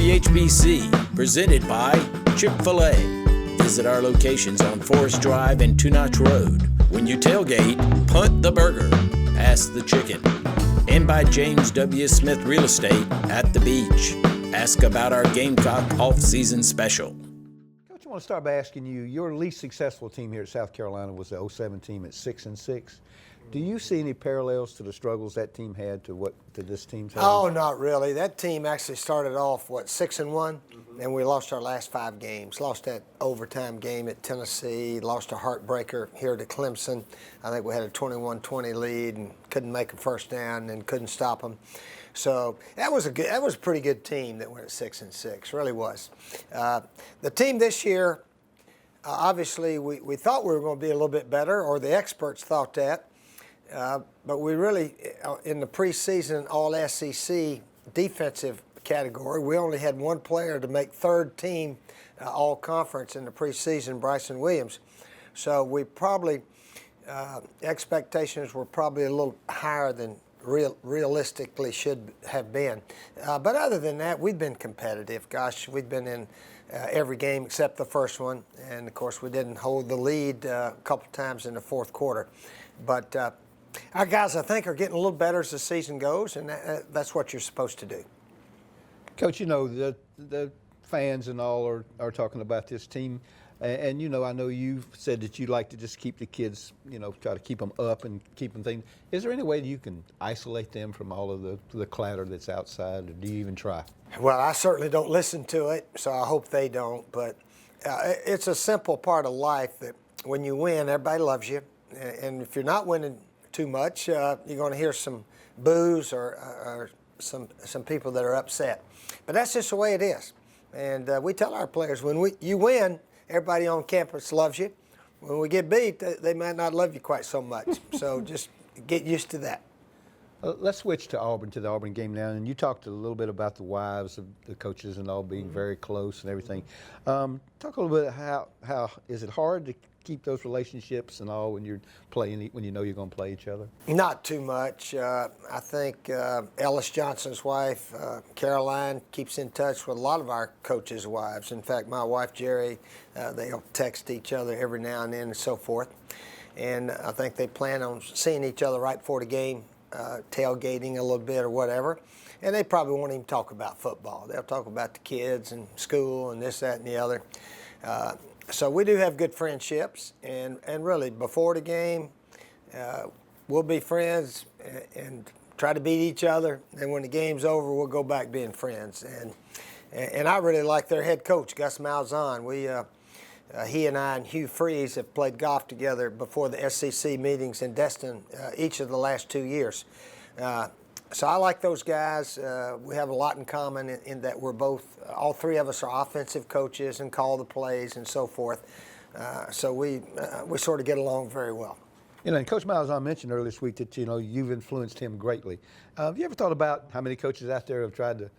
the HBC, presented by Chick-fil-A. Visit our locations on Forest Drive and Two Notch Road. When you tailgate, punt the burger, pass the chicken. And by James W. Smith Real Estate at the beach. Ask about our Gamecock off-season special. Coach, I want to start by asking you, your least successful team here at South Carolina was the 07 team at 6-6. Do you see any parallels to the struggles that team had to this team's had? Oh, not really. That team actually started off, 6-1, and we lost our last 5 games. Lost that overtime game at Tennessee, lost a heartbreaker here to Clemson. I think we had a 21-20 lead and couldn't make a first down and couldn't stop them. So that was a pretty good team that went at 6-6, really was. The team this year, obviously we thought we were going to be a little bit better, or the experts thought that. But we really, in the preseason All-SEC defensive category, we only had one player to make third team All-Conference in the preseason, Bryson Williams. So we probably, expectations were probably a little higher than realistically should have been. But other than that, we've been competitive. Gosh, we've been in every game except the first one. And, of course, we didn't hold the lead a couple times in the fourth quarter. But our guys, I think, are getting a little better as the season goes, and that's what you're supposed to do. Coach, you know, the fans and all are talking about this team. And, you know, I know you've said that you like to just keep the kids, you know, try to keep them up and keep them things. Is there any way that you can isolate them from all of the clatter that's outside, or do you even try? Well, I certainly don't listen to it, so I hope they don't. But it's a simple part of life that when you win, everybody loves you. And if you're not winning too much, you're going to hear some boos or some people that are upset. But that's just the way it is. And we tell our players, when you win, everybody on campus loves you. When we get beat, they might not love you quite so much. So just get used to that. Let's switch to the Auburn game now. And you talked a little bit about the wives of the coaches and all being very close and everything. Talk a little bit how is it hard to keep those relationships and all when you're playing, when you know you're going to play each other? Not too much. I think Ellis Johnson's wife, Caroline, keeps in touch with a lot of our coaches' wives. In fact, my wife, Jerry, they'll text each other every now and then and so forth. And I think they plan on seeing each other right before the game, tailgating a little bit or whatever. And they probably won't even talk about football. They'll talk about the kids and school and this, that, and the other. So we do have good friendships, and really before the game, we'll be friends and try to beat each other. And when the game's over, we'll go back being friends. And I really like their head coach, Gus Malzahn. He and I and Hugh Freeze have played golf together before the SEC meetings in Destin each of the last 2 years. So I like those guys. We have a lot in common in that we're both, all three of us are offensive coaches and call the plays and so forth. So we sort of get along very well. You know, and Coach Malzahn mentioned earlier this week that, you know, you've influenced him greatly. Have you ever thought about how many coaches out there have tried to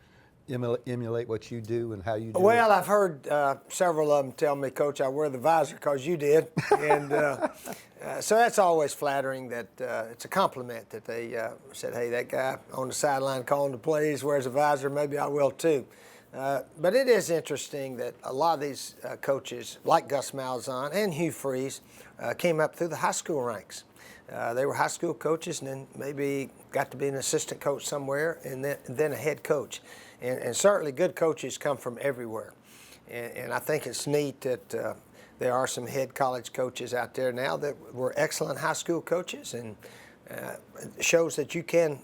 emulate what you do and how you do it? Well, I've heard several of them tell me, Coach, I wear the visor because you did. And so that's always flattering that it's a compliment that they said, hey, that guy on the sideline calling the plays wears a visor, maybe I will too. But it is interesting that a lot of these coaches, like Gus Malzahn and Hugh Freeze, came up through the high school ranks. They were high school coaches and then maybe got to be an assistant coach somewhere and then a head coach. And certainly good coaches come from everywhere. And I think it's neat that there are some head college coaches out there now that were excellent high school coaches, and it shows that you can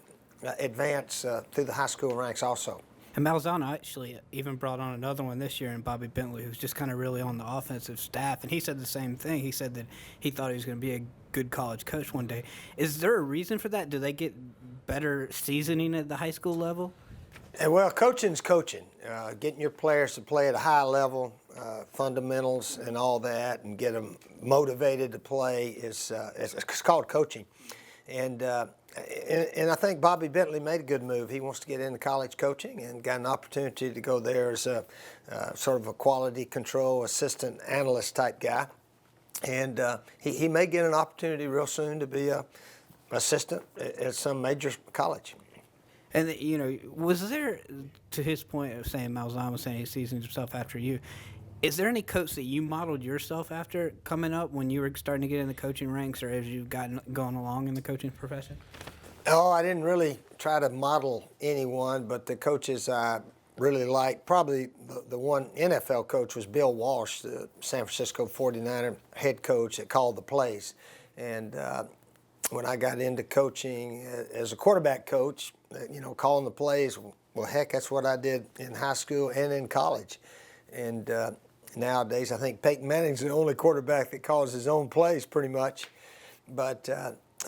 advance through the high school ranks also. And Malzahn actually even brought on another one this year in Bobby Bentley, who's just kind of really on the offensive staff. And he said the same thing. He said that he thought he was going to be a good college coach one day. Is there a reason for that? Do they get better seasoning at the high school level? Well, coaching's coaching. Getting your players to play at a high level, fundamentals and all that, and get them motivated to play is it's called coaching. And I think Bobby Bentley made a good move. He wants to get into college coaching and got an opportunity to go there as a sort of a quality control assistant analyst type guy. And he may get an opportunity real soon to be a assistant at some major college. And you know, was there, to his point of saying Malzahn was saying he seasons himself after you? Is there any coach that you modeled yourself after coming up when you were starting to get in the coaching ranks, or as you've gone along in the coaching profession? Oh, I didn't really try to model anyone, but the coaches I really liked, probably the one NFL coach was Bill Walsh, the San Francisco 49er head coach that called the plays. And when I got into coaching as a quarterback coach, you know, calling the plays, well, heck, that's what I did in high school and in college. And nowadays, I think Peyton Manning's the only quarterback that calls his own plays pretty much. But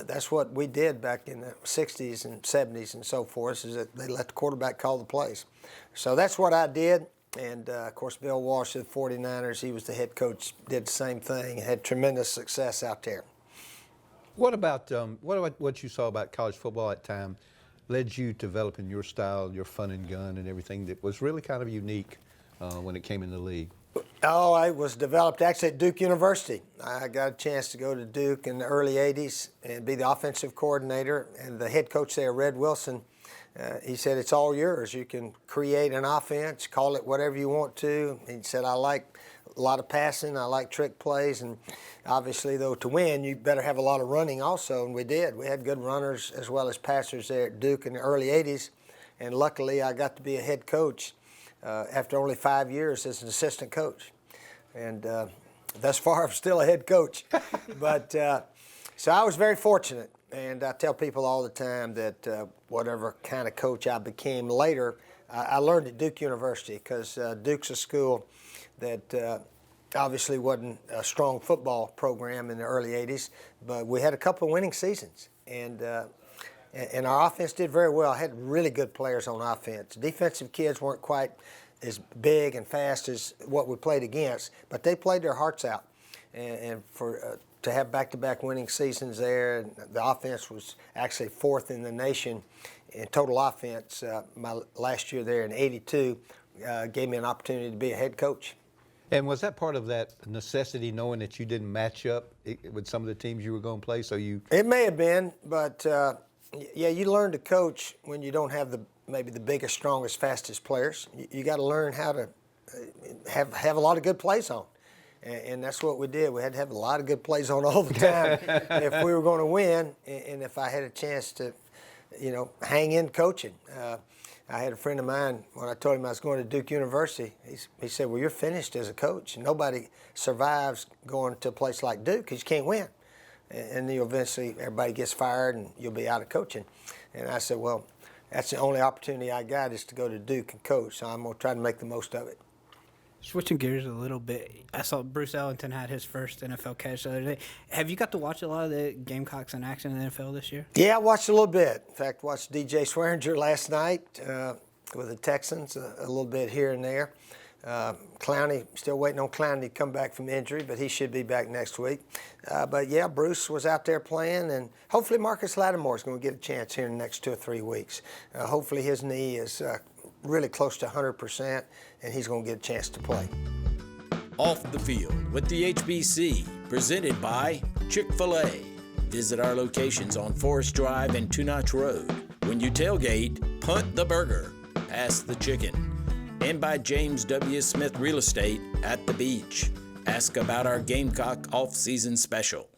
that's what we did back in the 60s and 70s and so forth, is that they let the quarterback call the plays. So that's what I did. And, of course, Bill Walsh of the 49ers, he was the head coach, did the same thing, had tremendous success out there. What about what you saw about college football at the time led you developing your style, your fun and gun and everything that was really kind of unique when it came in the league? Oh, I was developed actually at Duke University. I got a chance to go to Duke in the early 80s and be the offensive coordinator. And the head coach there, Red Wilson, he said, it's all yours. You can create an offense, call it whatever you want to. He said, I like a lot of passing. I like trick plays. And obviously, though, to win, you better have a lot of running also. And we did. We had good runners as well as passers there at Duke in the early 80s. And luckily, I got to be a head coach after only 5 years as an assistant coach. And thus far, I'm still a head coach. But so I was very fortunate. And I tell people all the time that whatever kind of coach I became later, I learned at Duke University, because Duke's a school that obviously wasn't a strong football program in the early 80s, but we had a couple of winning seasons. And our offense did very well. I had really good players on offense. Defensive kids weren't quite as big and fast as what we played against, but they played their hearts out. And for to have back-to-back winning seasons there, and the offense was actually fourth in the nation in total offense. My last year there in '82 gave me an opportunity to be a head coach. And was that part of that necessity, knowing that you didn't match up with some of the teams you were going to play? So you. It may have been, but yeah, you learn to coach when you don't have maybe the biggest, strongest, fastest players. You got to learn how to have a lot of good plays on. And that's what we did. We had to have a lot of good plays on all the time if we were going to win, and if I had a chance to, you know, hang in coaching. I had a friend of mine, when I told him I was going to Duke University, he said, well, you're finished as a coach. Nobody survives going to a place like Duke because you can't win. And then eventually everybody gets fired and you'll be out of coaching. And I said, well, that's the only opportunity I got, is to go to Duke and coach, so I'm going to try to make the most of it. Switching gears a little bit, I saw Bruce Ellington had his first NFL catch the other day. Have you got to watch a lot of the Gamecocks in action in the NFL this year? Yeah, I watched a little bit. In fact, watched DJ Swearinger last night with the Texans, a little bit here and there. Clowney, still waiting on Clowney to come back from injury, but he should be back next week. But yeah, Bruce was out there playing, and hopefully Marcus Lattimore is going to get a chance here in the next 2 or 3 weeks. Hopefully his knee is really close to 100%, and he's going to get a chance to play. Off the Field with the HBC, presented by Chick-fil-A. Visit our locations on Forest Drive and Two Notch Road. When you tailgate, punt the burger, pass the chicken. And by James W. Smith Real Estate at the beach. Ask about our Gamecock off-season special.